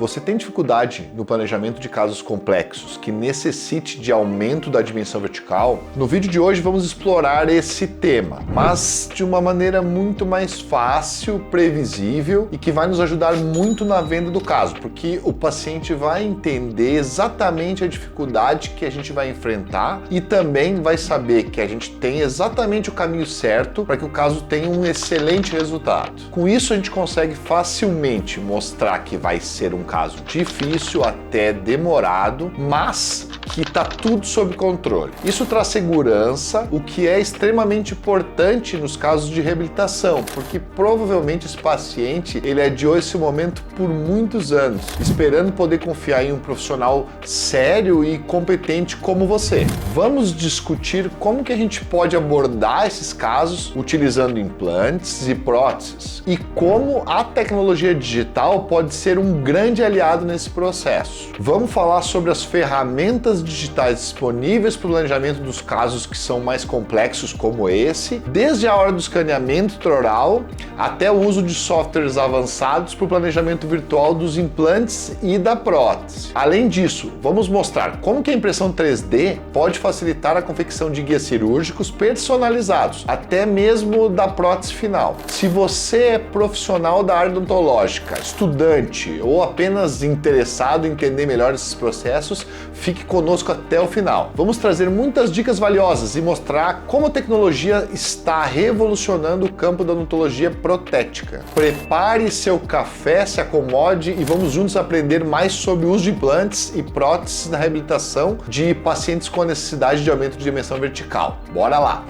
Você tem dificuldade no planejamento de casos complexos que necessite de aumento da dimensão vertical? No vídeo de hoje vamos explorar esse tema, mas de uma maneira muito mais fácil, previsível e que vai nos ajudar muito na venda do caso, porque o paciente vai entender exatamente a dificuldade que a gente vai enfrentar e também vai saber que a gente tem exatamente o caminho certo para que o caso tenha um excelente resultado. Com isso a gente consegue facilmente mostrar que vai ser um caso difícil, até demorado, mas que está tudo sob controle. Isso traz segurança, o que é extremamente importante nos casos de reabilitação, porque provavelmente esse paciente ele adiou esse momento por muitos anos, esperando poder confiar em um profissional sério e competente como você. Vamos discutir como que a gente pode abordar esses casos utilizando implantes e próteses e como a tecnologia digital pode ser um grande aliado nesse processo. Vamos falar sobre as ferramentas digitais disponíveis para o planejamento dos casos que são mais complexos como esse, desde a hora do escaneamento intraoral até o uso de softwares avançados para o planejamento virtual dos implantes e da prótese. Além disso, vamos mostrar como que a impressão 3D pode facilitar a confecção de guias cirúrgicos personalizados, até mesmo da prótese final. Se você é profissional da área odontológica, estudante ou apenas interessado em entender melhor esses processos, fique conosco até o final. Vamos trazer muitas dicas valiosas e mostrar como a tecnologia está revolucionando o campo da odontologia protética. Prepare seu café, se acomode e vamos juntos aprender mais sobre o uso de implantes e próteses na reabilitação de pacientes com necessidade de aumento de dimensão vertical. Bora lá!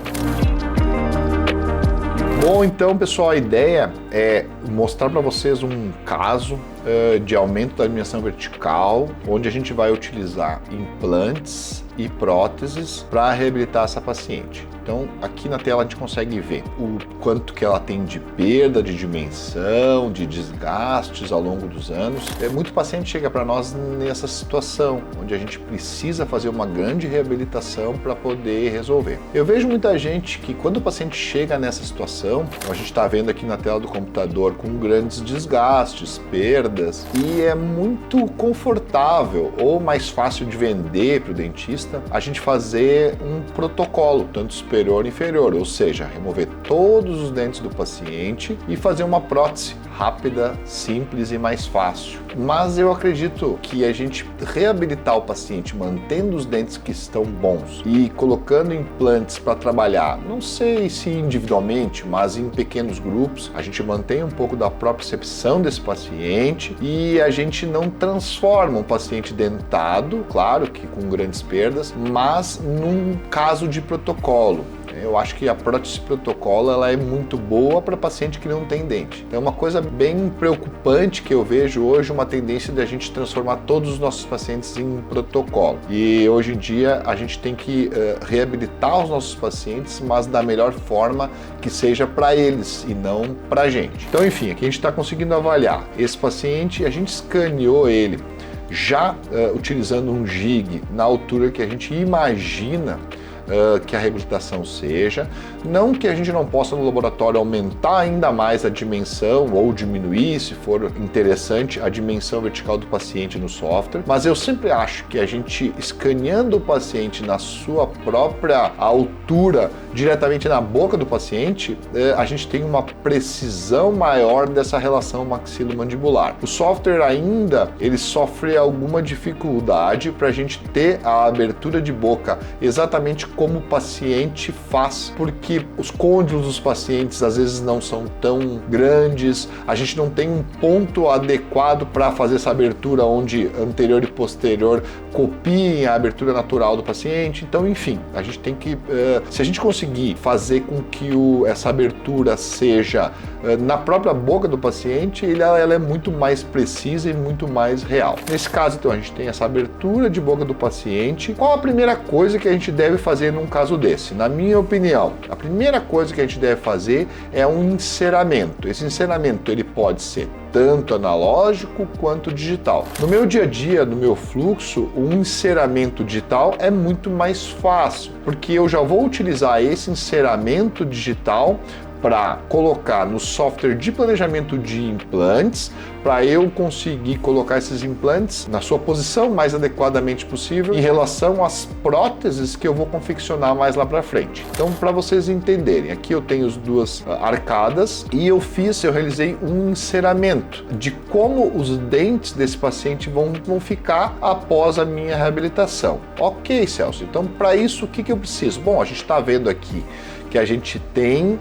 Bom, então pessoal, a ideia é mostrar para vocês um caso de aumento da dimensão vertical, onde a gente vai utilizar implantes e próteses para reabilitar essa paciente. Então aqui na tela a gente consegue ver o quanto que ela tem de perda de dimensão, de desgastes ao longo dos anos. Muito paciente chega para nós nessa situação, onde a gente precisa fazer uma grande reabilitação para poder resolver. Eu vejo muita gente que quando o paciente chega nessa situação, a gente está vendo aqui na tela do computador com grandes desgastes, perdas, e é muito confortável ou mais fácil de vender para o dentista a gente fazer um protocolo, tanto superior e inferior, ou seja, remover todos os dentes do paciente e fazer uma prótese rápida, simples e mais fácil. Mas eu acredito que a gente reabilitar o paciente mantendo os dentes que estão bons e colocando implantes para trabalhar, não sei se individualmente, mas em pequenos grupos, a gente mantém um pouco da propriocepção desse paciente e a gente não transforma um paciente dentado, claro que com grandes perdas, mas num caso de protocolo. Eu acho que a prótese protocolo ela é muito boa para paciente que não tem dente. Então é uma coisa bem preocupante que eu vejo hoje, uma tendência de a gente transformar todos os nossos pacientes em protocolo. E hoje em dia a gente tem que reabilitar os nossos pacientes, mas da melhor forma que seja para eles e não para a gente. Então enfim, aqui a gente está conseguindo avaliar esse paciente, a gente escaneou ele já utilizando um jig na altura que a gente imagina que a reabilitação seja, não que a gente não possa no laboratório aumentar ainda mais a dimensão ou diminuir, se for interessante, a dimensão vertical do paciente no software, mas eu sempre acho que a gente escaneando o paciente na sua própria altura, diretamente na boca do paciente, a gente tem uma precisão maior dessa relação maxilomandibular. O software ainda, ele sofre alguma dificuldade para a gente ter a abertura de boca exatamente como o paciente faz, porque os côndilos dos pacientes às vezes não são tão grandes, a gente não tem um ponto adequado para fazer essa abertura onde anterior e posterior copiem a abertura natural do paciente. Então, enfim, a gente tem que, se a gente conseguir fazer com que essa abertura seja na própria boca do paciente, ela é muito mais precisa e muito mais real. Nesse caso, então, a gente tem essa abertura de boca do paciente. Qual a primeira coisa que a gente deve fazer num caso desse? Na minha opinião, a primeira coisa que a gente deve fazer é um enceramento. Esse enceramento ele pode ser tanto analógico quanto digital. No meu dia a dia, no meu fluxo, o enceramento digital é muito mais fácil, porque eu já vou utilizar esse enceramento digital para colocar no software de planejamento de implantes, para eu conseguir colocar esses implantes na sua posição mais adequadamente possível em relação às próteses que eu vou confeccionar mais lá para frente. Então, para vocês entenderem, aqui eu tenho as duas arcadas e eu realizei um enceramento de como os dentes desse paciente vão ficar após a minha reabilitação. Ok, Celso, então para isso o que eu preciso? Bom, a gente está vendo aqui que a gente tem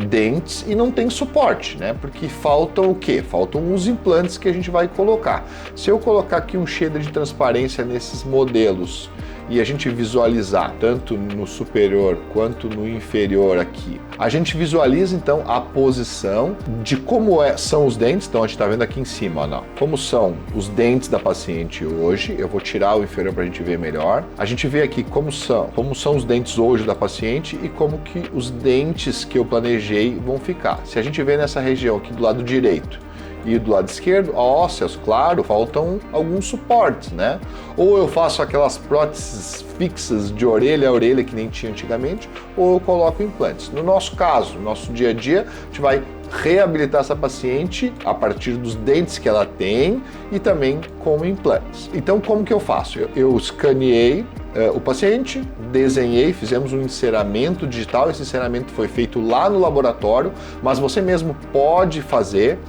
dentes e não tem suporte, né? Porque faltam o quê? Faltam os implantes que a gente vai colocar. Se eu colocar aqui um shader de transparência nesses modelos e a gente visualizar tanto no superior quanto no inferior aqui, a gente visualiza então a posição de como são os dentes. Então a gente está vendo aqui em cima, ó, como são os dentes da paciente hoje. Eu vou tirar o inferior para a gente ver melhor. A gente vê aqui como são os dentes hoje da paciente e como que os dentes que eu planejei vão ficar. Se a gente vê nessa região aqui do lado direito e do lado esquerdo, ósseos, claro, faltam alguns suportes, né? Ou eu faço aquelas próteses fixas de orelha a orelha que nem tinha antigamente, ou eu coloco implantes. No nosso caso, no nosso dia a dia, a gente vai reabilitar essa paciente a partir dos dentes que ela tem e também com implantes. Então, como que eu faço? Eu escaneei o paciente, desenhei, fizemos um enceramento digital. Esse enceramento foi feito lá no laboratório, mas você mesmo pode fazer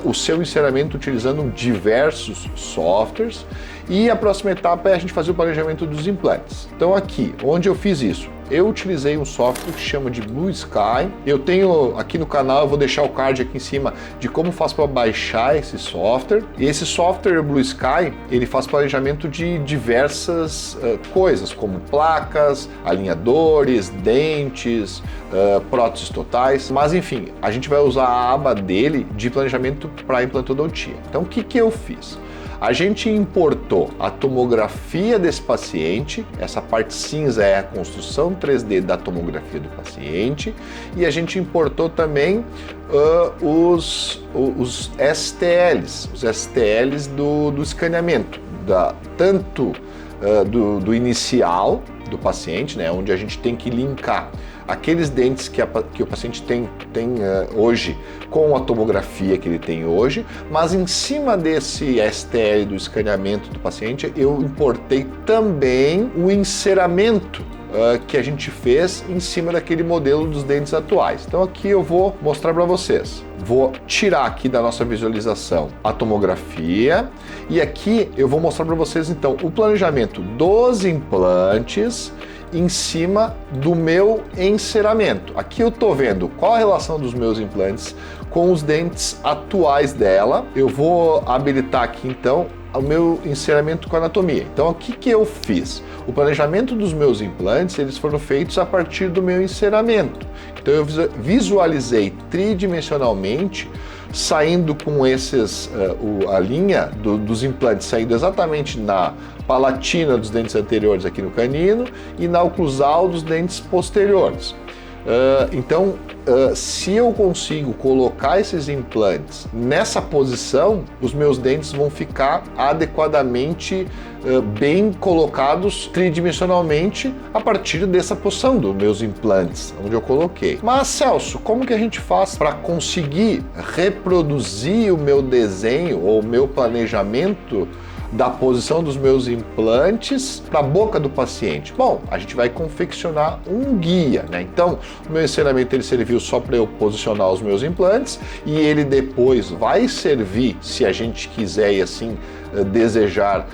o seu enceramento utilizando diversos softwares. E a próxima etapa é a gente fazer o planejamento dos implantes. Então aqui, onde eu fiz isso? Eu utilizei um software que chama de Blue Sky. Eu tenho aqui no canal, eu vou deixar o card aqui em cima de como faço para baixar esse software. E esse software Blue Sky, ele faz planejamento de diversas coisas, como placas, alinhadores, dentes, próteses totais. Mas enfim, a gente vai usar a aba dele de planejamento para implantodontia. Então o que eu fiz? A gente importou a tomografia desse paciente, essa parte cinza é a construção 3D da tomografia do paciente, e a gente importou também os STLs do escaneamento, tanto do inicial do paciente, né, onde a gente tem que linkar aqueles dentes que o paciente tem hoje com a tomografia que ele tem hoje, mas em cima desse STL do escaneamento do paciente, eu importei também o enceramento que a gente fez em cima daquele modelo dos dentes atuais. Então aqui eu vou mostrar para vocês. Vou tirar aqui da nossa visualização a tomografia e aqui eu vou mostrar para vocês então o planejamento dos implantes em cima do meu enceramento. Aqui eu estou vendo qual a relação dos meus implantes com os dentes atuais dela. Eu vou habilitar aqui então o meu enceramento com anatomia. Então o que eu fiz? O planejamento dos meus implantes, eles foram feitos a partir do meu enceramento. Então eu visualizei tridimensionalmente, saindo com a linha dos implantes saindo exatamente na palatina dos dentes anteriores aqui no canino e na oclusal dos dentes posteriores. Então, se eu consigo colocar esses implantes nessa posição, os meus dentes vão ficar adequadamente bem colocados tridimensionalmente a partir dessa posição dos meus implantes, onde eu coloquei. Mas, Celso, como que a gente faz para conseguir reproduzir o meu desenho ou o meu planejamento da posição dos meus implantes para a boca do paciente? Bom, a gente vai confeccionar um guia, né? Então, o meu ensinamento ele serviu só para eu posicionar os meus implantes e ele depois vai servir, se a gente quiser e assim desejar,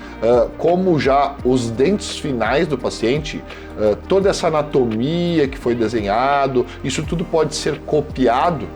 como já os dentes finais do paciente, toda essa anatomia que foi desenhado, isso tudo pode ser copiado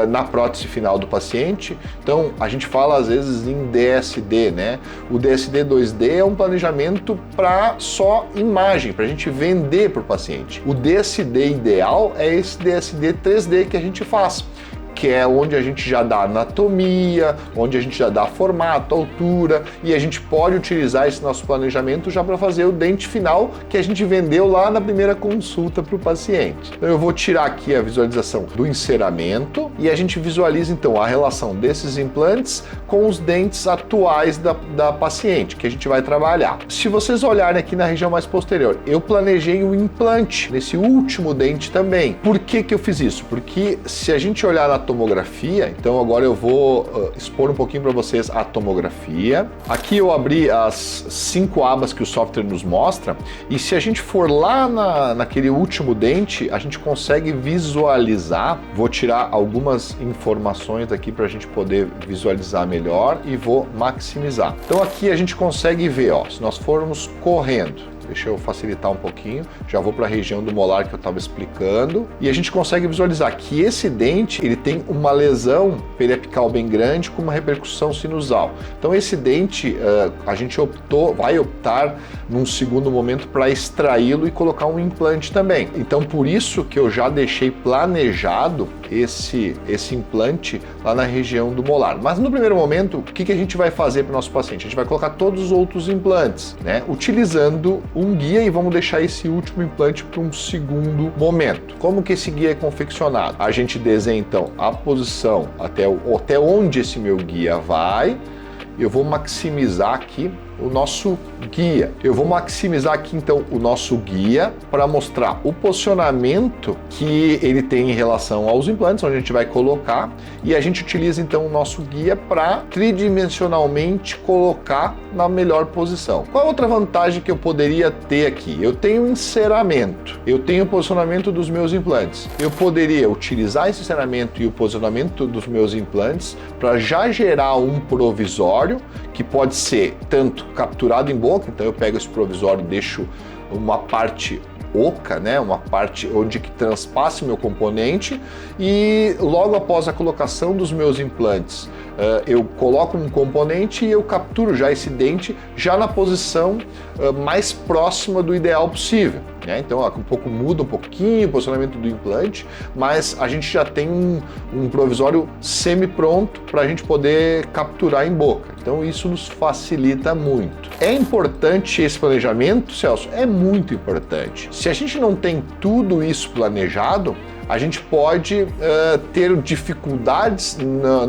na prótese final do paciente. Então a gente fala às vezes em DSD, né? O DSD 2D é um planejamento para só imagem, para a gente vender para o paciente. O DSD ideal é esse DSD 3D que a gente faz. que é onde a gente já dá anatomia, onde a gente já dá formato, altura, e a gente pode utilizar esse nosso planejamento já para fazer o dente final que a gente vendeu lá na primeira consulta para o paciente. Então eu vou tirar aqui a visualização do enceramento e a gente visualiza então a relação desses implantes com os dentes atuais da paciente, que a gente vai trabalhar. Se vocês olharem aqui na região mais posterior, eu planejei um implante nesse último dente também. Por que eu fiz isso? Porque se a gente olhar na tomografia, então agora eu vou expor um pouquinho para vocês a tomografia. Aqui eu abri as 5 abas que o software nos mostra, e se a gente for lá naquele último dente, a gente consegue visualizar. Vou tirar algumas informações aqui para a gente poder visualizar melhor e vou maximizar. Então aqui a gente consegue ver, ó, se nós formos correndo, deixa eu facilitar um pouquinho, já vou para a região do molar que eu estava explicando, e a gente consegue visualizar que esse dente ele tem uma lesão periapical bem grande com uma repercussão sinusal. Então esse dente a gente vai optar num segundo momento para extraí-lo e colocar um implante também. Então por isso que eu já deixei planejado esse implante lá na região do molar. Mas no primeiro momento, o que a gente vai fazer para o nosso paciente? A gente vai colocar todos os outros implantes, né? Utilizando um guia, e vamos deixar esse último implante para um segundo momento. Como que esse guia é confeccionado? A gente desenha então a posição até onde esse meu guia vai. Eu vou maximizar aqui o nosso guia. Eu vou maximizar aqui então o nosso guia para mostrar o posicionamento que ele tem em relação aos implantes, onde a gente vai colocar, e a gente utiliza então o nosso guia para tridimensionalmente colocar na melhor posição. Qual é a outra vantagem que eu poderia ter aqui? Eu tenho enceramento, eu tenho o posicionamento dos meus implantes. Eu poderia utilizar esse enceramento e o posicionamento dos meus implantes para já gerar um provisório que pode ser tanto capturado em boca, então eu pego esse provisório e deixo uma parte oca, né, uma parte onde que transpasse meu componente, e logo após a colocação dos meus implantes, eu coloco um componente e eu capturo já esse dente já na posição mais próxima do ideal possível, né? Então muda um pouquinho o posicionamento do implante, mas a gente já tem um provisório semi-pronto para a gente poder capturar em boca. Então isso nos facilita muito. É importante esse planejamento, Celso? É muito importante. Se a gente não tem tudo isso planejado, a gente pode ter dificuldades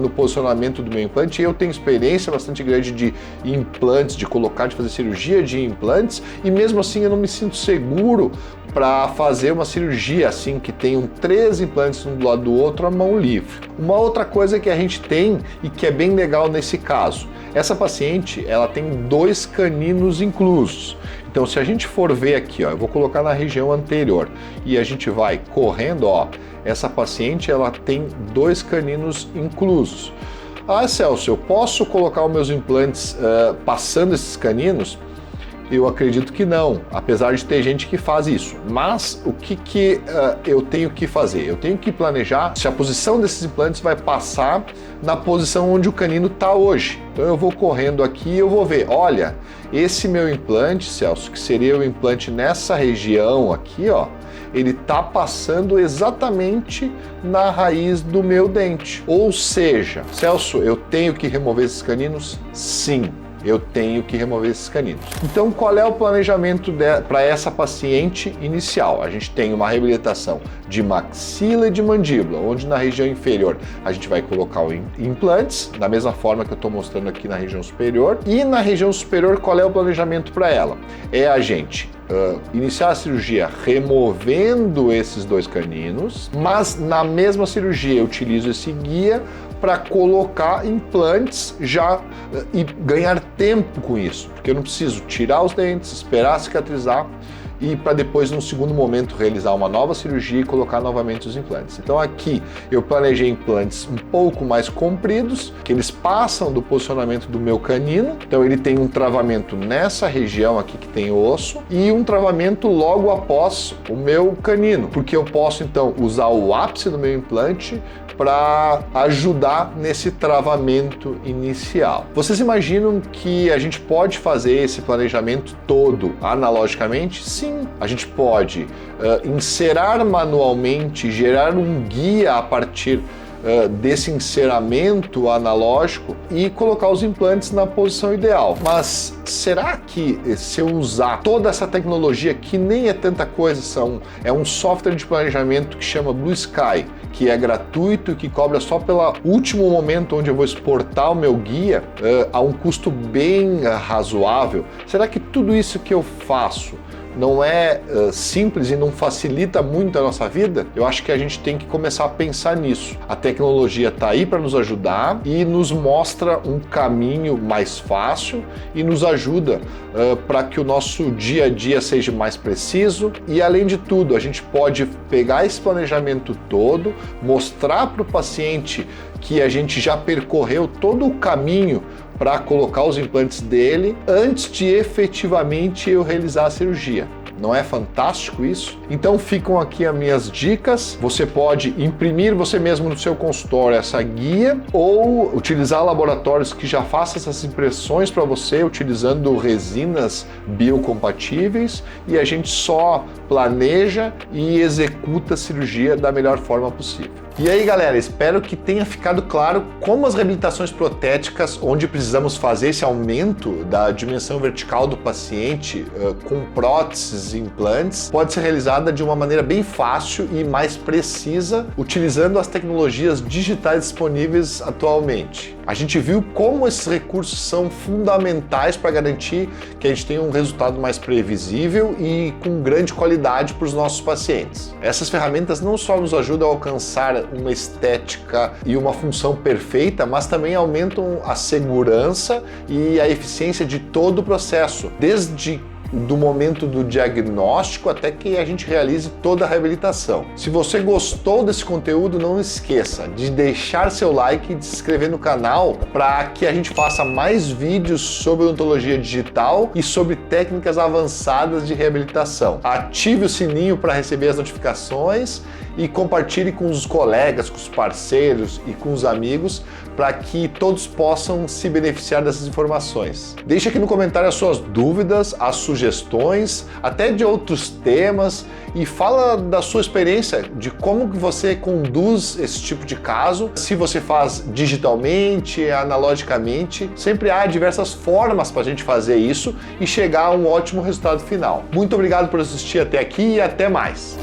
no posicionamento do meu implante. Eu tenho experiência bastante grande de implantes, de fazer cirurgia de implantes, e mesmo assim eu não me sinto seguro para fazer uma cirurgia assim que tenham 3 implantes um do lado do outro, a mão livre. Uma outra coisa que a gente tem e que é bem legal nesse caso, essa paciente ela tem 2 caninos inclusos. Então se a gente for ver aqui, ó, eu vou colocar na região anterior e a gente vai correndo, ó, essa paciente ela tem 2 caninos inclusos. Ah, Celso, eu posso colocar os meus implantes passando esses caninos? Eu acredito que não, apesar de ter gente que faz isso. Mas o que eu tenho que fazer? Eu tenho que planejar se a posição desses implantes vai passar na posição onde o canino está hoje. Então eu vou correndo aqui e eu vou ver, olha, esse meu implante, Celso, que seria o implante nessa região aqui, ó, ele está passando exatamente na raiz do meu dente. Ou seja, Celso, eu tenho que remover esses caninos? Sim. Eu tenho que remover esses caninos. Então, qual é o planejamento para essa paciente inicial? A gente tem uma reabilitação de maxila e de mandíbula, onde na região inferior a gente vai colocar implantes, da mesma forma que eu estou mostrando aqui na região superior. E na região superior, qual é o planejamento para ela? É a gente iniciar a cirurgia removendo esses 2 caninos, mas na mesma cirurgia eu utilizo esse guia para colocar implantes já e ganhar tempo com isso, porque eu não preciso tirar os dentes, esperar cicatrizar e para depois, num segundo momento, realizar uma nova cirurgia e colocar novamente os implantes. Então aqui eu planejei implantes um pouco mais compridos, que eles passam do posicionamento do meu canino, então ele tem um travamento nessa região aqui que tem osso e um travamento logo após o meu canino, porque eu posso então usar o ápice do meu implante para ajudar nesse travamento inicial. Vocês imaginam que a gente pode fazer esse planejamento todo analogicamente? Sim, a gente pode inserar manualmente, gerar um guia a partir desse enceramento analógico e colocar os implantes na posição ideal. Mas será que se eu usar toda essa tecnologia, que nem é tanta coisa, é um software de planejamento que chama Blue Sky, que é gratuito e que cobra só pelo último momento onde eu vou exportar o meu guia a um custo bem razoável, será que tudo isso que eu faço não é simples e não facilita muito a nossa vida? Eu acho que a gente tem que começar a pensar nisso. A tecnologia está aí para nos ajudar e nos mostra um caminho mais fácil e nos ajuda para que o nosso dia a dia seja mais preciso e, além de tudo, a gente pode pegar esse planejamento todo, mostrar para o paciente que a gente já percorreu todo o caminho para colocar os implantes dele antes de efetivamente eu realizar a cirurgia. Não é fantástico isso? Então ficam aqui as minhas dicas. Você pode imprimir você mesmo no seu consultório essa guia ou utilizar laboratórios que já façam essas impressões para você utilizando resinas biocompatíveis e a gente só planeja e executa a cirurgia da melhor forma possível. E aí, galera, espero que tenha ficado claro como as reabilitações protéticas, onde precisamos fazer esse aumento da dimensão vertical do paciente com próteses e implantes, pode ser realizada de uma maneira bem fácil e mais precisa, utilizando as tecnologias digitais disponíveis atualmente. A gente viu como esses recursos são fundamentais para garantir que a gente tenha um resultado mais previsível e com grande qualidade para os nossos pacientes. Essas ferramentas não só nos ajudam a alcançar uma estética e uma função perfeita, mas também aumentam a segurança e a eficiência de todo o processo, desde do momento do diagnóstico até que a gente realize toda a reabilitação. Se você gostou desse conteúdo, não esqueça de deixar seu like e de se inscrever no canal para que a gente faça mais vídeos sobre odontologia digital e sobre técnicas avançadas de reabilitação. Ative o sininho para receber as notificações e compartilhe com os colegas, com os parceiros e com os amigos para que todos possam se beneficiar dessas informações. Deixe aqui no comentário as suas dúvidas, as sugestões, até de outros temas e fala da sua experiência, de como que você conduz esse tipo de caso, se você faz digitalmente, analogicamente, sempre há diversas formas para a gente fazer isso e chegar a um ótimo resultado final. Muito obrigado por assistir até aqui e até mais!